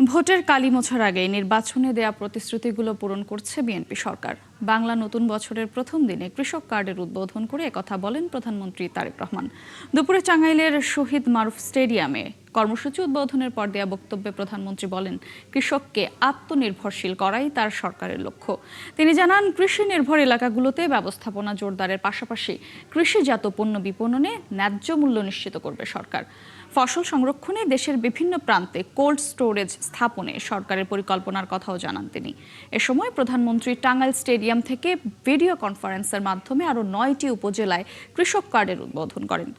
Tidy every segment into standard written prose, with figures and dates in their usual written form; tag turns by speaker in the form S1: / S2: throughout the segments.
S1: ভোটের কালি মোছার আগে নির্বাচনে দেয়া প্রতিশ্রুতিগুলো পূরণ করছে বিএনপি সরকার। বাংলা নতুন বছরের প্রথম দিনে কৃষক কার্ডের উদ্বোধন করে একথা বলেন প্রধানমন্ত্রী তারেক রহমান। দুপুরে টাঙ্গাইলের শহীদ মারুফ স্টেডিয়ামে কর্মসূচি উদ্বোধনের পর দেয়া বক্তব্যে প্রধানমন্ত্রী বলেন, কৃষককে আত্মনির্ভরশীল করাই তার সরকারের লক্ষ্য। তিনি জানান, কৃষি নির্ভর এলাকাগুলোতে ব্যবস্থাপনা জোরদারের পাশাপাশি কৃষিজাত পণ্য বিপণনে ন্যায্য মূল্য নিশ্চিত করবে সরকার। ফসল সংরক্ষণে দেশের বিভিন্ন প্রান্তে কোল্ড স্টোরেজ স্থাপনে সরকারের পরিকল্পনার কথাও জানান তিনি। এ সময় প্রধানমন্ত্রী টাঙ্গাইল স্টেডিয়াম থেকে ভিডিও কনফারেন্সের মাধ্যমে আরও 9টি উপজেলায় কৃষক কার্ডের উদ্বোধন করেন।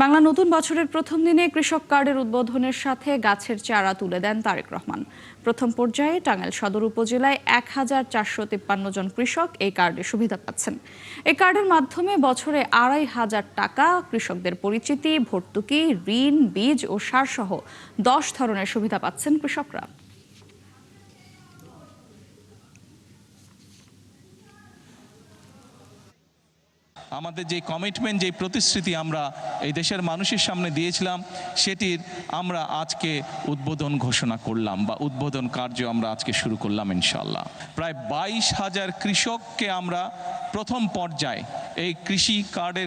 S1: বাংলা নতুন বছরের প্রথম দিনে কৃষক কার্ডের উদ্বোধনের সাথে গাছের চারা তুলে দেন তারেক রহমান। প্রথম পর্যায়ে টাঙ্গাইল সদর উপজেলায় 1453 জন কৃষক এই কার্ডের সুবিধা পাচ্ছেন। এই কার্ডের মাধ্যমে বছরে 2500 টাকা কৃষকদের পরিচিতি, ভর্তুকি, ঋণ, বীজ ও সার সহ 10 ধরনের সুবিধা পাচ্ছেন কৃষকরা।
S2: আমাদের যে কমিটমেন্ট, যে প্রতিশ্রুতি আমরা এই দেশের মানুষের সামনে দিয়েছিলাম, সেটির আমরা আজকে উদ্বোধন ঘোষণা করলাম বা উদ্বোধন কার্য আমরা আজকে শুরু করলাম ইনশাআল্লাহ। প্রায় 22,000 কৃষককে আমরা প্রথম পর্যায়ে এই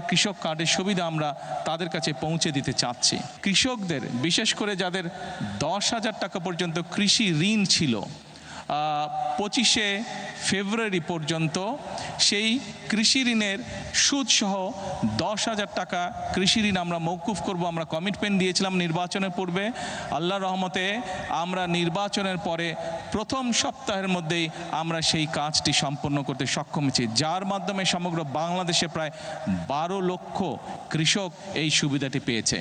S2: কৃষক কার্ডের সুবিধা আমরা তাদের কাছে পৌঁছে দিতে চাচ্ছি। কৃষকদের, বিশেষ করে যাদের 10,000 টাকা পর্যন্ত কৃষি ঋণ ছিল, 25শে ফেব্রুয়ারি পর্যন্ত সেই কৃষি ঋণের সুদসহ 10,000 টাকা কৃষি ঋণ আমরা মওকুফ করব। আমরা কমিটমেন্ট দিয়েছিলাম নির্বাচনের পূর্বে। আল্লাহর রহমতে আমরা নির্বাচনের পরে প্রথম সপ্তাহের মধ্যেই আমরা সেই কাজটি সম্পন্ন করতে সক্ষম হয়েছি, যার মাধ্যমে সমগ্র বাংলাদেশে প্রায় 12 লক্ষ কৃষক এই সুবিধাটি পেয়েছে।